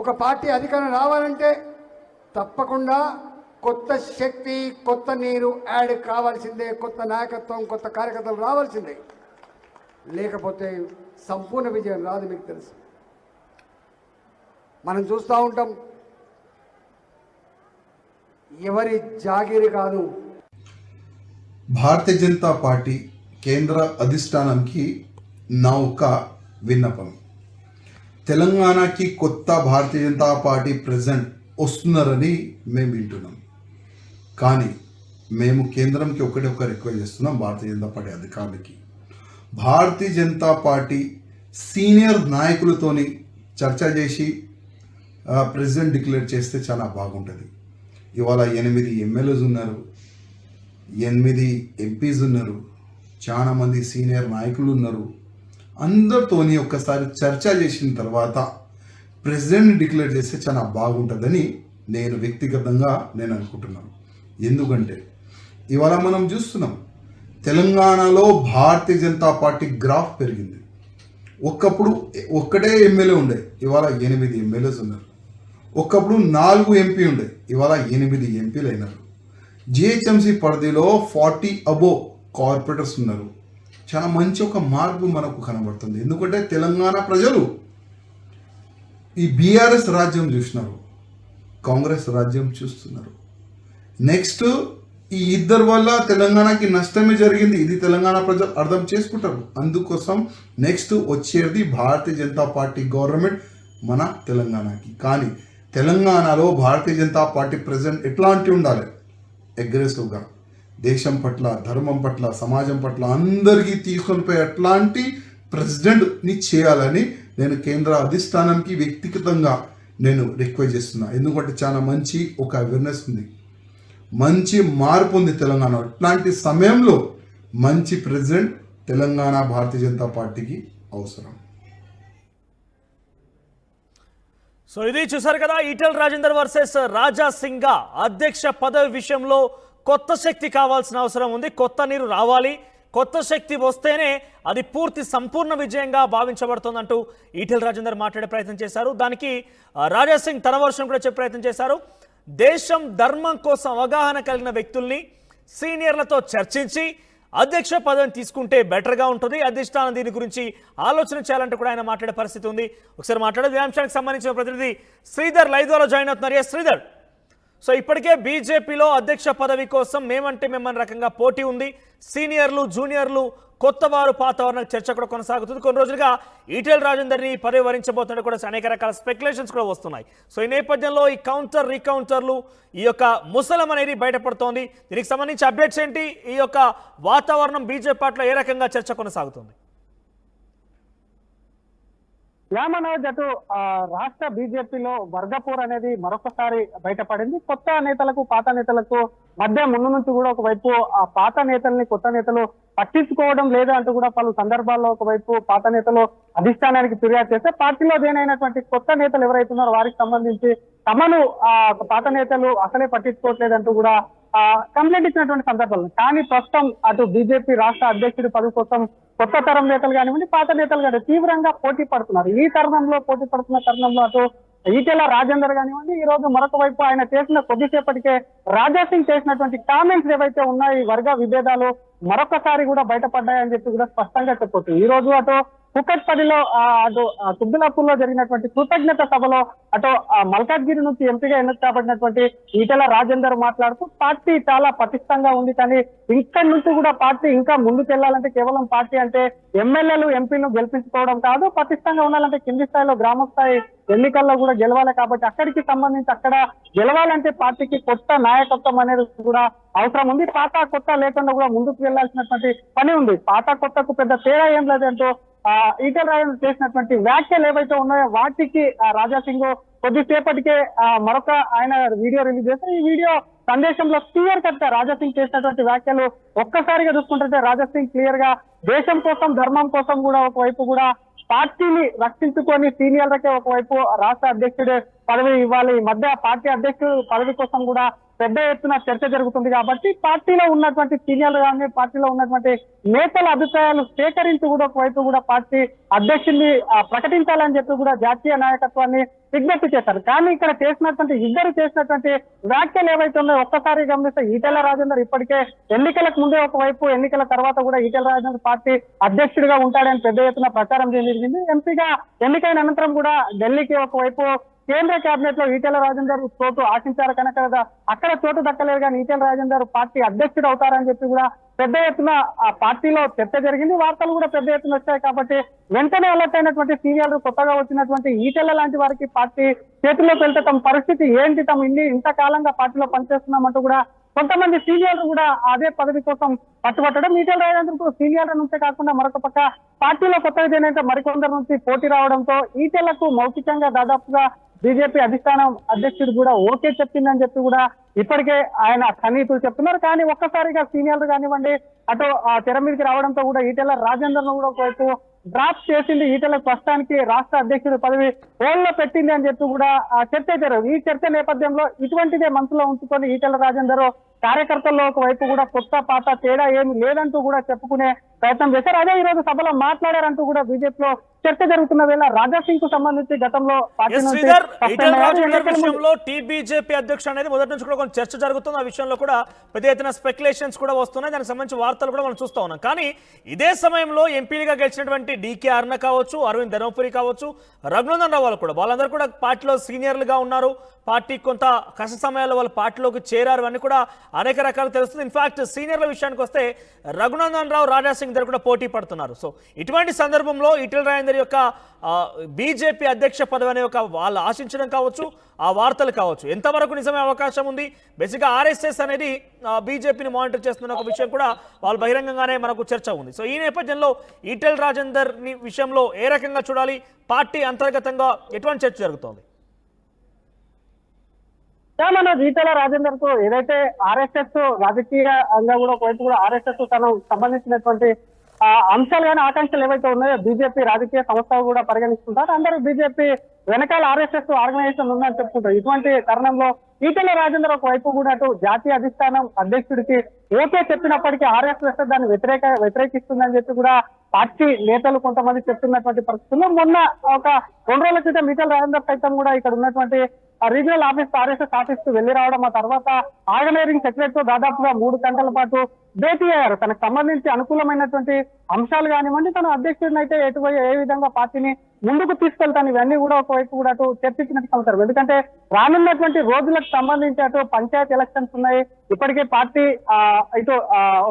ఒక పార్టీ అధికారం రావాలంటే తప్పకుండా కొత్త శక్తి, కొత్త నీరు యాడ్ కావాల్సిందే, కొత్త నాయకత్వం, కొత్త కార్యకర్తలు రావాల్సిందే. లేకపోతే సంపూర్ణ విజయం రాదు. మీకు తెలుసు, మనం చూస్తూ ఉంటాం, ఎవరి జాగిరి కాదు. భారతీయ జనతా పార్టీ కేంద్ర అధిష్టానంకి నా ఒక విన్నపం, తెలంగాణకి కొత్త భారతీయ జనతా పార్టీ ప్రెసిడెంట్ వస్తున్నారని మేము వింటున్నాం. కానీ మేము కేంద్రంకి ఒకటే ఒక రిక్వెస్ట్ చేస్తున్నాం, భారతీయ జనతా పార్టీ అధికారులకి. భారతీయ జనతా పార్టీ సీనియర్ నాయకులతోని చర్చ చేసి ప్రెసిడెంట్ డిక్లేర్ చేస్తే చాలా బాగుంటుంది. ఇవాళ 8 ఎమ్మెల్యేస్ ఉన్నారు, 8 ఎంపీస్ ఉన్నారు, చాలామంది సీనియర్ నాయకులు ఉన్నారు. అందరితోని ఒక్కసారి చర్చ చేసిన తర్వాత ప్రెసిడెంట్ డిక్లేర్ చేస్తే చాలా బాగుంటుందని నేను వ్యక్తిగతంగా అనుకుంటున్నాను. ఎందుకంటే ఇవాళ మనం చూస్తున్నాం, తెలంగాణలో భారతీయ జనతా పార్టీ గ్రాఫ్ పెరిగింది. ఒకప్పుడు ఒక్కటే ఎమ్మెల్యే ఉండే, ఇవాళ 8 ఎమ్మెల్యేస్ ఉన్నారు. ఒకప్పుడు 4 ఎంపీ ఉండే, ఇవాళ 8 ఎంపీలు అయినారు. జిహెచ్ఎంసీ పరిధిలో 40 అబోవ్ కార్పొరేటర్స్ ఉన్నారు. చాలా మంచి ఒక మార్పు మనకు కనబడుతుంది. ఎందుకంటే తెలంగాణ ప్రజలు ఈ బీఆర్ఎస్ రాజ్యం చూసినారు, కాంగ్రెస్ రాజ్యం చూస్తున్నారు. నెక్స్ట్ ఈ ఇద్దరు వల్ల తెలంగాణకి నష్టమే జరిగింది, ఇది తెలంగాణ ప్రజలు అర్థం చేసుకుంటారు. అందుకోసం నెక్స్ట్ వచ్చేది భారతీయ జనతా పార్టీ గవర్నమెంట్ మన తెలంగాణకి. కానీ తెలంగాణలో భారతీయ జనతా పార్టీ ప్రెసిడెంట్ ఎట్లాంటి ఉండాలి, అగ్రెసివ్గా దేశం పట్ల, ధర్మం పట్ల, సమాజం పట్ల అందరికీ తీసుకొని పోయి అట్లాంటి ప్రెసిడెంట్ని చేయాలని నేను కేంద్ర అధిష్టానంకి వ్యక్తిగతంగా నేను రిక్వెస్ట్ చేస్తున్నా. ఎందుకంటే చాలా మంచి ఒక అవేర్నెస్ ఉంది, మంచి మార్పు ఉంది తెలంగాణ. అట్లాంటి సమయంలో మంచి ప్రెసిడెంట్ తెలంగాణ భారతీయ జనతా పార్టీకి అవసరం. సో ఇది చూసారు కదా, ఈటెల రాజేందర్ వర్సెస్ రాజా సింగ్. అధ్యక్ష పదవి విషయంలో కొత్త శక్తి కావాల్సిన అవసరం ఉంది. కొత్త నీరు రావాలి, కొత్త శక్తి వస్తేనే అది పూర్తి సంపూర్ణ విజయంగా భావించబడుతుందంటూ ఈటెల రాజేందర్ మాట్లాడే ప్రయత్నం చేశారు. దానికి రాజా సింగ్ తన వర్షం కూడా చెప్పే ప్రయత్నం చేశారు. దేశం ధర్మం కోసం అవగాహన కలిగిన వ్యక్తుల్ని సీనియర్లతో చర్చించి అధ్యక్ష పదవిని తీసుకుంటే బెటర్గా ఉంటుంది, అధిష్టానం దీని గురించి ఆలోచన చేయాలంటూ కూడా ఆయన మాట్లాడే పరిస్థితి ఉంది. ఒకసారి మాట్లాడేది ఈ అంశానికి సంబంధించిన ప్రతినిధి శ్రీధర్ లైవ్లో జాయిన్ అవుతున్నారు. శ్రీధర్, సో ఇప్పటికే బీజేపీలో అధ్యక్ష పదవి కోసం మేమంటే మేమన్న రకంగా పోటీ ఉంది. సీనియర్లు, జూనియర్లు, కొత్త వారు, పాత వారు చర్చ కూడా కొనసాగుతుంది. కొన్ని రోజులుగా ఈటెల రాజేందర్ని పదవి వరించబోతున్నట్టు కూడా అనేక రకాల స్పెక్యులేషన్స్ కూడా వస్తున్నాయి. సో ఈ నేపథ్యంలో ఈ కౌంటర్ రీకౌంటర్లు, ఈ యొక్క ముసలం అనేది బయటపడుతోంది. దీనికి సంబంధించి అప్డేట్స్ ఏంటి? ఈ యొక్క వాతావరణం బీజేపీ పార్టీలో ఏ రకంగా చర్చ కొనసాగుతుంది? మనోజ్, అటు రాష్ట్ర బీజేపీలో వర్గపూర్ అనేది మరొకసారి బయటపడింది. కొత్త నేతలకు, పాత నేతలకు మధ్య ముందు నుంచి కూడా ఒకవైపు ఆ పాత నేతల్ని కొత్త నేతలు పట్టించుకోవడం లేదు అంటూ కూడా పలు సందర్భాల్లో ఒకవైపు పాత నేతలు అధిష్టానానికి ఫిర్యాదు చేస్తే, పార్టీలో దేనైనటువంటి కొత్త నేతలు ఎవరైతున్నారో వారికి సంబంధించి తమను పాత నేతలు అసలే పట్టించుకోవట్లేదంటూ కూడా కంప్లైంట్ ఇచ్చినటువంటి సందర్భాలు. కానీ ప్రస్తుతం అటు బీజేపీ రాష్ట్ర అధ్యక్షుడి పదవి కోసం కొత్త తరం నేతలు కానివ్వండి, పాత నేతలు కానివ్వండి తీవ్రంగా పోటీ పడుతున్నారు. ఈ తరుణంలో పోటీ పడుతున్న తరుణంలో అటు ఈటెల రాజేందర్ కానివ్వండి, ఈ రోజు మరొక వైపు ఆయన చేసిన కొద్దిసేపటికే రాజా సింగ్ చేసినటువంటి కామెంట్స్ ఏవైతే ఉన్నాయి, వర్గ విభేదాలు మరొకసారి కూడా బయటపడ్డాయని చెప్పి కూడా స్పష్టంగా చెప్పొచ్చు. ఈ రోజు అటు కుకట్పల్లిలో అటు తుగ్దులాపూర్ లో జరిగినటువంటి కృతజ్ఞత సభలో అటు మల్కాజ్గిరి నుంచి ఎంపీగా ఎన్నిక కాబడినటువంటి ఈటెల రాజేందర్ మాట్లాడుతూ పార్టీ చాలా పటిష్టంగా ఉంది, కానీ ఇక్కడి నుంచి కూడా పార్టీ ఇంకా ముందుకెళ్లాలంటే కేవలం పార్టీ అంటే ఎమ్మెల్యేలు, ఎంపీలను గెలిపించుకోవడం కాదు, పటిష్టంగా ఉండాలంటే కింది స్థాయిలో గ్రామ స్థాయి ఎన్నికల్లో కూడా గెలవాలి. కాబట్టి అక్కడికి సంబంధించి అక్కడ గెలవాలంటే పార్టీకి కొత్త నాయకత్వం అనేది కూడా అవసరం ఉంది. పాత కొత్త లేకుండా కూడా ముందుకు వెళ్లాల్సినటువంటి పని ఉంది. పాత కొత్తకు పెద్ద తేడా ఏం లేదంటూ ఈటెల రాజేందర్ చేసినటువంటి వ్యాఖ్యలు ఏవైతే ఉన్నాయో వాటికి రాజా సింగ్ కొద్దిసేపటికే మరొక ఆయన వీడియో రిలీజ్ చేస్తారు. ఈ వీడియో సందేశంలో క్లియర్ కట్ గా రాజా సింగ్ చేసినటువంటి వ్యాఖ్యలు ఒక్కసారిగా చూసుకుంటుంటే రాజా సింగ్ క్లియర్ గా దేశం కోసం, ధర్మం కోసం కూడా ఒకవైపు కూడా పార్టీని రక్షించుకొని సీనియర్లకే ఒకవైపు రాష్ట్ర అధ్యక్షుడే పదవి ఇవ్వాలి, ఈ మధ్య పార్టీ అధ్యక్షుడు పదవి కోసం కూడా పెద్ద ఎత్తున చర్చ జరుగుతుంది కాబట్టి పార్టీలో ఉన్నటువంటి సీనియర్లు కానీ పార్టీలో ఉన్నటువంటి నేతల అభిప్రాయాలు సేకరించి కూడా ఒకవైపు కూడా పార్టీ అధ్యక్షుడిని ప్రకటించాలని చెప్పి కూడా జాతీయ నాయకత్వాన్ని విజ్ఞప్తి చేశారు. కానీ ఇక్కడ ఇద్దరు చేసినటువంటి వ్యాఖ్యలు ఏవైతే ఉన్నాయో ఒక్కసారి గమనిస్తే ఈటెల రాజేందర్ ఇప్పటికే ఎన్నికలకు ముందే ఒకవైపు, ఎన్నికల తర్వాత కూడా ఈటెల రాజేందర్ పార్టీ అధ్యక్షుడిగా ఉంటాడని పెద్ద ఎత్తున ప్రచారం జరిగింది. ఎంపీగా ఎన్నికైన అనంతరం కూడా ఢిల్లీకి ఒకవైపు కేంద్ర కేబినెట్ లో ఈటెల రాజేందర్ చోటు ఆశించారు కనుక అక్కడ చోటు దక్కలేదు. కానీ ఈటెల రాజేందర్ పార్టీ అధ్యక్షుడు అవుతారని చెప్పి కూడా పెద్ద ఎత్తున ఆ పార్టీలో చర్చ జరిగింది. వార్తలు కూడా పెద్ద ఎత్తున వచ్చాయి. కాబట్టి వెంటనే అలర్ట్ అయినటువంటి సీనియర్లు, కొత్తగా వచ్చినటువంటి ఈటెల లాంటి వారికి పార్టీ చేతుల్లోకి వెళ్తే తమ పరిస్థితి ఏంటి, తమ ఇంతకాలంగా పార్టీలో పనిచేస్తున్నామంటూ కూడా కొంతమంది సీనియర్లు కూడా అదే పదవి కోసం పట్టుబట్టడం, ఈటెల రాజేందర్ సీనియర్ల నుంచే కాకుండా మరొక పక్క పార్టీలో కొత్తగా చేరిన మరికొందరు నుంచి పోటీ రావడంతో ఈటెలకు మౌఖికంగా దాదాపుగా బీజేపీ అధిష్టానం అధ్యక్షుడు కూడా ఓకే చెప్పిందని చెప్పి కూడా ఇప్పటికే ఆయన సన్నిహితులు చెప్తున్నారు. కానీ ఒక్కసారిగా సీనియర్లు కానివ్వండి అటు తెర మీదకి రావడంతో కూడా ఈటెల రాజేందర్ ను కూడా ఒకవైపు డ్రాప్ చేసింది. ఈటెల ప్రస్తుతానికి రాష్ట్ర అధ్యక్షుడు పదవి హోల్డ్ లో పెట్టింది అని చెప్పి కూడా చర్చ జరగదు. ఈ చర్చ నేపథ్యంలో ఇటువంటిదే మనసులో ఉంచుకొని ఈటెల రాజేందర్ కార్యకర్తల్లో ఒకవైపు కూడా కొత్త పాత తేడా ఏమి లేదంటూ కూడా చెప్పుకునే ప్రయత్నం చేశారు. అదే ఈ రోజు సభలో మాట్లాడారంటూ కూడా బీజేపీలో చర్చ జరుగుతున్న వేళ రాజా సింగ్ కు సంబంధించి గతంలో పార్టీ విషయంలో టీబీజేపీ అధ్యక్షుడు అనేది మొదటి నుంచి కూడా కొంచెం చర్చ జరుగుతుంది. ఆ విషయంలో కూడా పెద్ద ఎత్తున స్పెక్యులేషన్స్ కూడా వస్తున్నాయి. దానికి సంబంధించి వార్తలు కూడా మనం చూస్తా ఉన్నాం. కానీ ఇదే సమయంలో ఎంపీలుగా గెలిచినటువంటి డీకే అరుణ కావచ్చు, అరవింద్ ధర్మపురి కావచ్చు, రఘునందన్ రావు కూడా వాళ్ళందరూ కూడా పార్టీలో సీనియర్లుగా ఉన్నారు. పార్టీ కొంత కష్ట సమయాల్లో వాళ్ళు పార్టీలోకి చేరారు అని కూడా అనేక రకాలు తెలుస్తుంది. ఇన్ఫాక్ట్ సీనియర్ల విషయానికి వస్తే రఘునందన్ రావు, రాజా సింగ్ దగ్గర కూడా పోటీ పడుతున్నారు. సో ఇటువంటి సందర్భంలో ఈటెల రాజేందర్ యొక్క బీజేపీ అధ్యక్ష పదవి అనే ఒక వాళ్ళు ఆశించడం కావచ్చు, ఆ వార్తలు కావచ్చు, ఎంతవరకు నిజమే అవకాశం ఉంది. బేసిక్గా ఆర్ఎస్ఎస్ అనేది బీజేపీని మానిటర్ చేస్తున్న ఒక విషయం కూడా వాళ్ళు బహిరంగంగానే మనకు చర్చ ఉంది. సో ఈ నేపథ్యంలో ఈటెల రాజేందర్ విషయంలో ఏ రకంగా చూడాలి, పార్టీ అంతర్గతంగా ఎటువంటి చర్చ జరుగుతోంది? మన ఈటెల రాజేందర్ కు ఏదైతే ఆర్ఎస్ఎస్ రాజకీయంగా కూడా ఒకవైపు కూడా ఆర్ఎస్ఎస్ తనకు సంబంధించినటువంటి అంశాలు కానీ ఆకాంక్షలు ఏవైతే ఉన్నాయో బీజేపీ రాజకీయ సంస్థలు కూడా పరిగణిస్తుంటారు. అందరూ బీజేపీ వెనకాల ఆర్ఎస్ఎస్ ఆర్గనైజేషన్ ఉందని చెప్పుకుంటారు. ఇటువంటి తరుణంలో ఈటెల రాజేందర్ ఒకవైపు కూడా అటు జాతీయ అధిష్టానం అధ్యక్షుడికి ఓకే చెప్పినప్పటికీ ఆర్ఎస్ఎస్ దాన్ని వ్యతిరేకిస్తుందని చెప్పి కూడా పార్టీ నేతలు కొంతమంది చెప్తున్నటువంటి పరిస్థితుల్లో మొన్న ఒక 2 రోజుల క్రితం ఈటెల రాజేందర్ సైతం కూడా ఇక్కడ ఉన్నటువంటి రీజనల్ ఆఫీస్ ఆర్ఎస్ఎస్ ఆఫీస్ కు వెళ్లి రావడం, ఆ తర్వాత ఆర్గనైజింగ్ సెక్రటరీతో దాదాపుగా 3 గంటల పాటు భేటీ అయ్యారు. తనకు సంబంధించి అనుకూలమైనటువంటి అంశాలు కానివ్వండి, తన అధ్యక్షుడిని అయితే ఏ విధంగా పార్టీని ముందుకు తీసుకెళ్తాను ఇవన్నీ కూడా ఒకవైపు కూడా అటు చర్చించినట్టు సమాచారం. ఎందుకంటే రానున్నటువంటి రోజులకు సంబంధించి అటు పంచాయతీ ఎలక్షన్స్ ఉన్నాయి. ఇప్పటికే పార్టీ ఇటు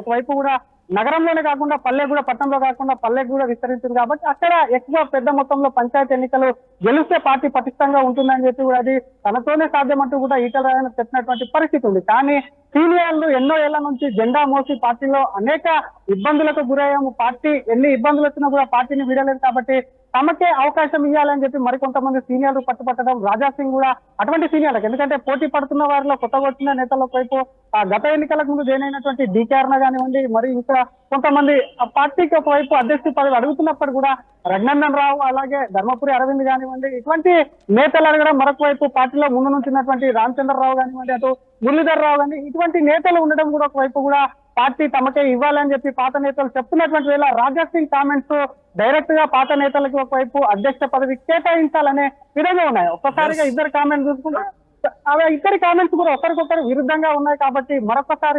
ఒకవైపు కూడా నగరంలోనే కాకుండా పల్లె కూడా, పట్టణంలో కాకుండా పల్లెకు కూడా విస్తరించింది. కాబట్టి అక్కడ ఎక్కువ పెద్ద మొత్తంలో పంచాయతీ ఎన్నికలు గెలిస్తే పార్టీ పటిష్టంగా ఉంటుందని చెప్పి కూడా అది తనతోనే సాధ్యమంటూ కూడా ఈటెల రాజేందర్ చెప్పినటువంటి పరిస్థితి ఉంది. కానీ సీనియర్లు ఎన్నో ఏళ్ల నుంచి జెండా మోసి పార్టీలో అనేక ఇబ్బందులకు గురయ్యాము, పార్టీ ఎన్ని ఇబ్బందులు వచ్చినా కూడా పార్టీని వీడలేదు. కాబట్టి తమకే అవకాశం ఇవ్వాలని చెప్పి మరికొంతమంది సీనియర్లు పట్టుపట్టడం, రాజా సింగ్ కూడా అటువంటి సీనియర్లకు, ఎందుకంటే పోటీ పడుతున్న వారిలో కొత్తగా వచ్చిన నేతల వైపు గత ఎన్నికలకు ముందు జైన్ అయినటువంటి డీకే అరుణ కానివ్వండి, మరి ఇంకా కొంతమంది పార్టీకి ఒకవైపు అధ్యక్షుడి పదవి అడుగుతున్నప్పుడు కూడా రఘునందన్ రావు, అలాగే ధర్మపురి అరవింద్ కానివ్వండి, ఇటువంటి నేతలు అడగడం, మరొక వైపు పార్టీలో ముందు నుంచినటువంటి రామచంద్రరావు కానివ్వండి, అటు మురళీధర్ రావు కానీ ఇటువంటి నేతలు ఉండడం కూడా ఒకవైపు కూడా పార్టీ తమకే ఇవ్వాలని చెప్పి పాత నేతలు చెప్తున్నటువంటి వేళ రాజా సింగ్ కామెంట్స్ డైరెక్ట్ గా పాత నేతలకు ఒకవైపు అధ్యక్ష పదవి కేటాయించాలనే విధంగా ఉన్నాయి. ఒక్కసారిగా ఇద్దరు కామెంట్స్ చూసుకుంటే ఇద్దరి కామెంట్స్ కూడా ఒకరికొకరు విరుద్ధంగా ఉన్నాయి. కాబట్టి మరొకసారి